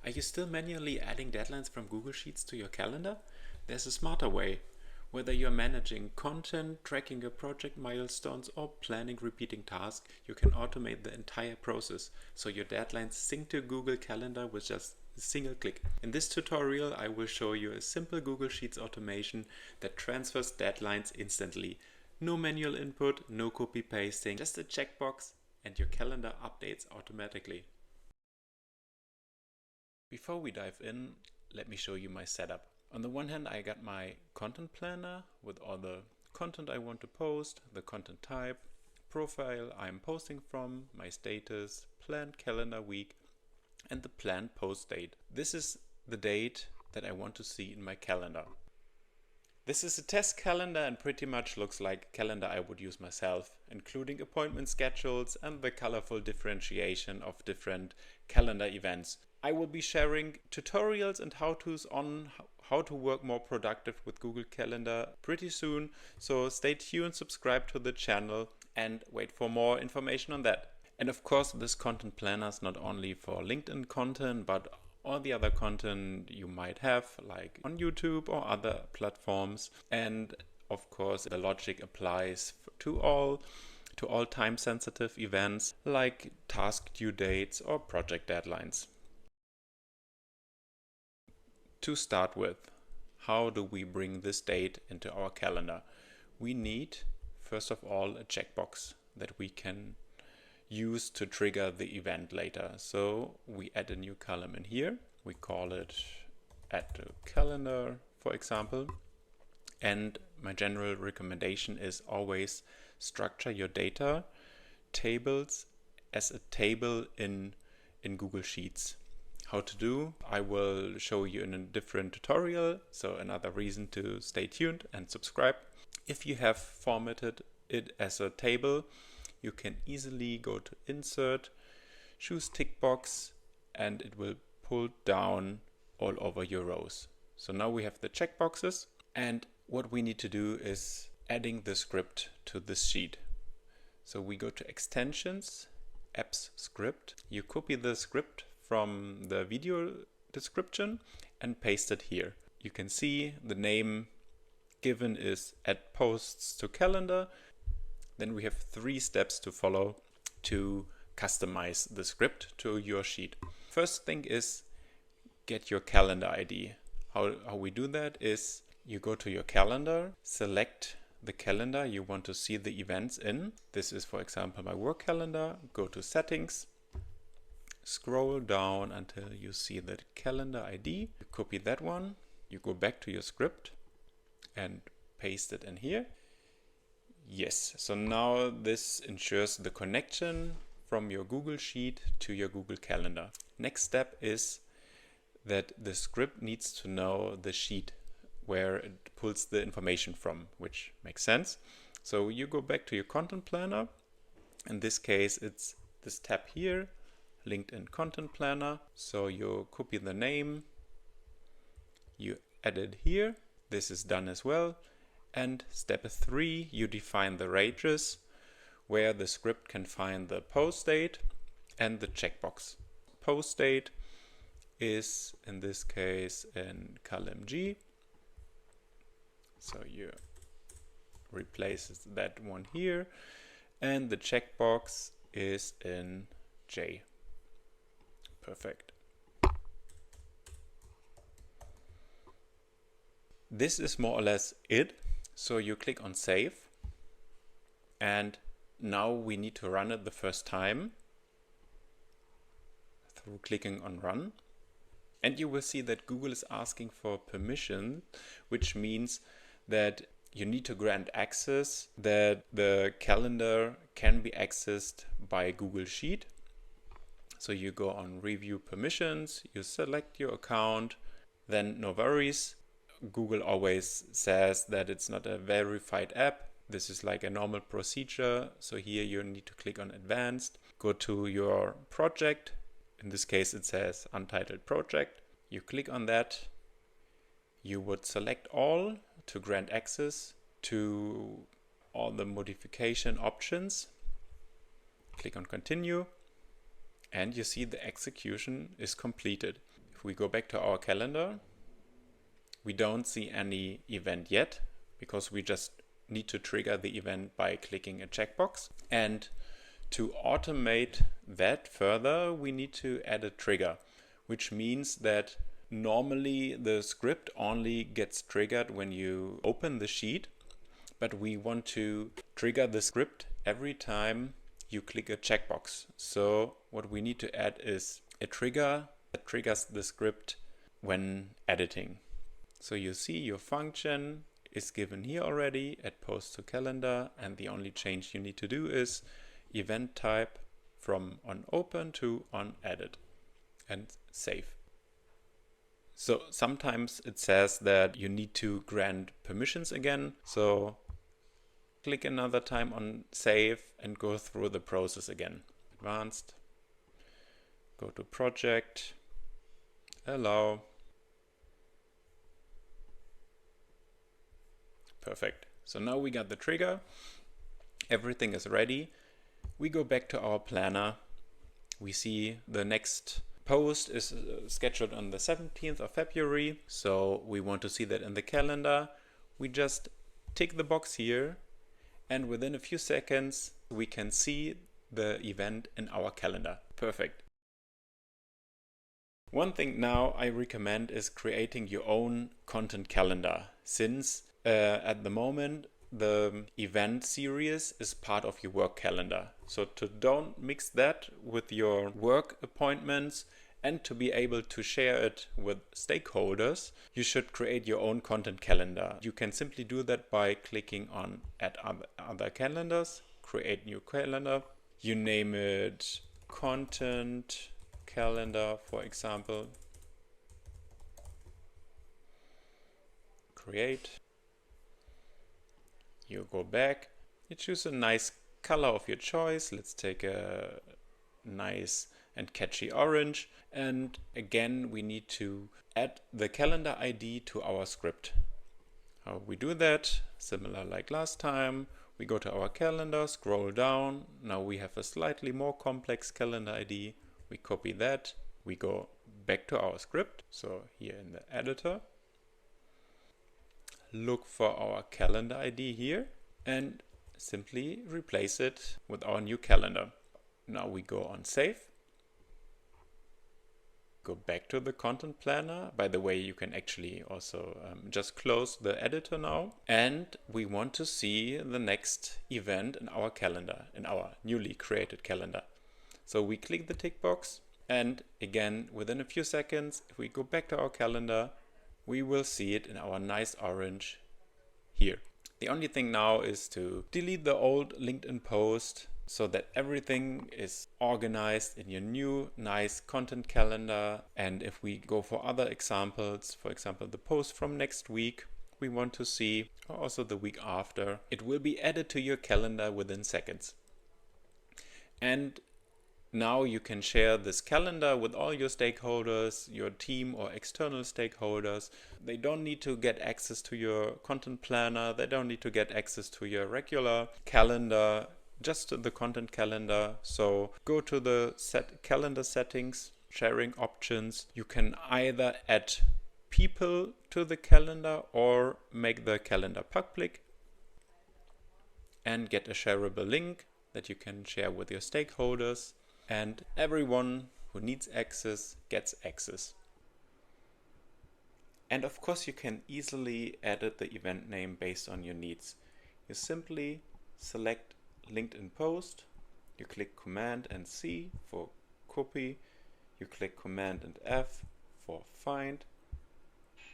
Are you still manually adding deadlines from Google Sheets to your calendar? There's a smarter way. Whether you're managing content, tracking your project milestones, or planning repeating tasks, you can automate the entire process so your deadlines sync to Google Calendar with just a single click. In this tutorial, I will show you a simple Google Sheets automation that transfers deadlines instantly. No manual input, no copy pasting, just a checkbox and your calendar updates automatically. Before we dive in, let me show you my setup. On the one hand, I got my content planner with all the content I want to post, the content type, profile I'm posting from, my status, planned calendar week, and the planned post date. This is the date that I want to see in my calendar. This is a test calendar and pretty much looks like a calendar I would use myself, including appointment schedules and the colorful differentiation of different calendar events. I will be sharing tutorials and how-tos on how to work more productive with Google Calendar pretty soon, so stay tuned, subscribe to the channel and wait for more information on that. And of course, this content planner is not only for LinkedIn content, but all the other content you might have, like on YouTube or other platforms. And of course, the logic applies to all time-sensitive events like task due dates or project deadlines. To start with, how do we bring this date into our calendar? We need, first of all, a checkbox that we can use to trigger the event later. So we add a new column in here. We call it add to calendar, for example. And my general recommendation is always structure your data tables as a table in Google Sheets. How to do, I will show you in a different tutorial, so another reason to stay tuned and subscribe. If you have formatted it as a table, you can easily go to Insert, choose Tick Box, and it will pull down all over your rows. So now we have the checkboxes, and what we need to do is adding the script to this sheet. So we go to Extensions, Apps Script. You copy the script from the video description and paste it here. You can see the name given is add posts to calendar. Then we have 3 steps to follow to customize the script to your sheet. First thing is get your calendar ID. How we do that is you go to your calendar, select the calendar you want to see the events in. This is, for example, my work calendar. Go to Settings, scroll down until you see the calendar ID. You copy that one, you go back to your script and paste it in here. Yes, so now this ensures the connection from your Google Sheet to your Google Calendar. Next step is that the script needs to know the sheet where it pulls the information from, which makes sense. So you go back to your content planner. In this case, it's this tab here, LinkedIn Content Planner. So you copy the name, you add it here. This is done as well. And step 3, you define the ranges where the script can find the post date and the checkbox. Post date is in this case in column G. So you replace that one here. And the checkbox is in J. Perfect. This is more or less it. So you click on Save. And now we need to run it the first time through clicking on Run. And you will see that Google is asking for permission, which means that you need to grant access, that the calendar can be accessed by Google Sheet. So you go on Review Permissions, you select your account, then no worries. Google always says that it's not a verified app. This is like a normal procedure. So here you need to click on Advanced, go to your project. In this case, it says Untitled Project. You click on that. You would select all to grant access to all the modification options. Click on Continue. And you see the execution is completed. If we go back to our calendar, we don't see any event yet because we just need to trigger the event by clicking a checkbox. And to automate that further, we need to add a trigger, which means that normally the script only gets triggered when you open the sheet, but we want to trigger the script every time you click a checkbox. So what we need to add is a trigger that triggers the script when editing. So you see your function is given here already at post to calendar, and the only change you need to do is event type from on open to on edit and save. So sometimes it says that you need to grant permissions again. So click another time on save and go through the process again. Advanced, go to project, allow. Perfect. So now we got the trigger. Everything is ready. We go back to our planner. We see the next post is scheduled on the 17th of February. So we want to see that in the calendar. We just tick the box here, and within a few seconds we can see the event in our calendar. Perfect. One thing now I recommend is creating your own content calendar, since at the moment the event series is part of your work calendar. So to don't mix that with your work appointments and to be able to share it with stakeholders, you should create your own content calendar. You can simply do that by clicking on add other calendars, create new calendar. You name it content calendar, for example. Create. You go back, you choose a nice color of your choice. Let's take a nice and catchy orange. And again, we need to add the calendar ID to our script. How we do that? Similar like last time. We go to our calendar, scroll down. Now we have a slightly more complex calendar ID. We copy that. We go back to our script. So here in the editor, look for our calendar ID here and simply replace it with our new calendar. Now we go on save. Go back to the content planner. By the way, you can actually also just close the editor now. And we want to see the next event in our calendar, in our newly created calendar. So we click the tick box, and again, within a few seconds, if we go back to our calendar, we will see it in our nice orange here. The only thing now is to delete the old LinkedIn post so that everything is organized in your new nice content calendar. And if we go for other examples, for example, the post from next week, we want to see, or also the week after, it will be added to your calendar within seconds. And now you can share this calendar with all your stakeholders, your team or external stakeholders. They don't need to get access to your content planner. They don't need to get access to your regular calendar, just the content calendar. So go to the calendar settings, sharing options. You can either add people to the calendar or make the calendar public and get a shareable link that you can share with your stakeholders. And everyone who needs access gets access. And of course, you can easily edit the event name based on your needs. You simply select LinkedIn post, you click Command and C for copy, you click Command and F for find,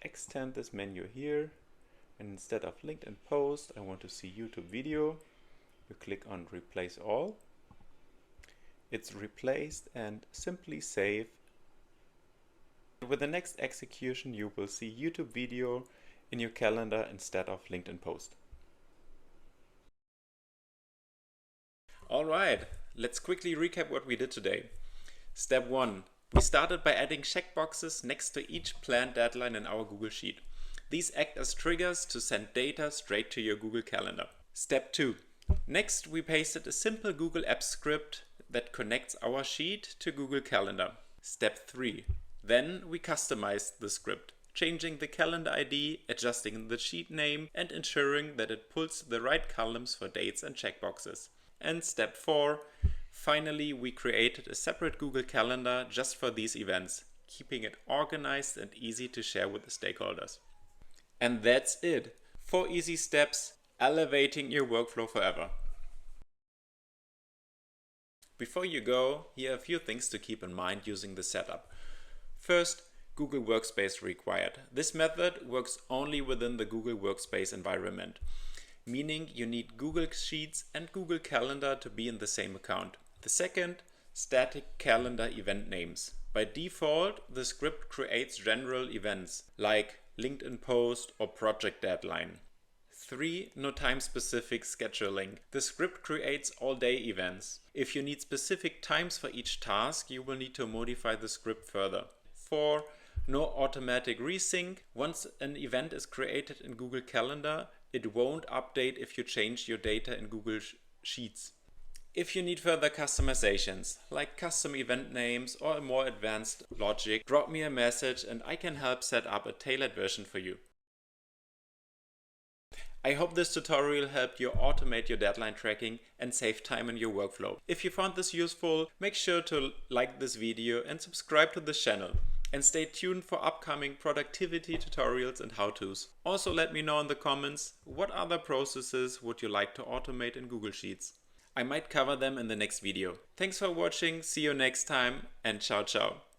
extend this menu here, and instead of LinkedIn post, I want to see YouTube video. You click on replace all. It's replaced, and simply save. With the next execution, you will see YouTube video in your calendar instead of LinkedIn post. All right, let's quickly recap what we did today. Step 1. We started by adding checkboxes next to each planned deadline in our Google Sheet. These act as triggers to send data straight to your Google Calendar. Step 2. Next, we pasted a simple Google Apps script that connects our sheet to Google Calendar. Step 3. Then we customized the script, changing the calendar ID, adjusting the sheet name, and ensuring that it pulls the right columns for dates and checkboxes. And step 4, finally we created a separate Google Calendar just for these events, keeping it organized and easy to share with the stakeholders. And that's it. 4 easy steps, elevating your workflow forever. Before you go, here are a few things to keep in mind using the setup. First, Google Workspace required. This method works only within the Google Workspace environment, meaning you need Google Sheets and Google Calendar to be in the same account. The second, static calendar event names. By default, the script creates general events like LinkedIn post or project deadline. 3. No time-specific scheduling. The script creates all-day events. If you need specific times for each task, you will need to modify the script further. 4. No automatic resync. Once an event is created in Google Calendar, it won't update if you change your data in Google Sheets. If you need further customizations, like custom event names or a more advanced logic, drop me a message and I can help set up a tailored version for you. I hope this tutorial helped you automate your deadline tracking and save time in your workflow. If you found this useful, make sure to like this video and subscribe to this channel. And stay tuned for upcoming productivity tutorials and how-tos. Also let me know in the comments what other processes would you like to automate in Google Sheets. I might cover them in the next video. Thanks for watching, see you next time, and ciao ciao.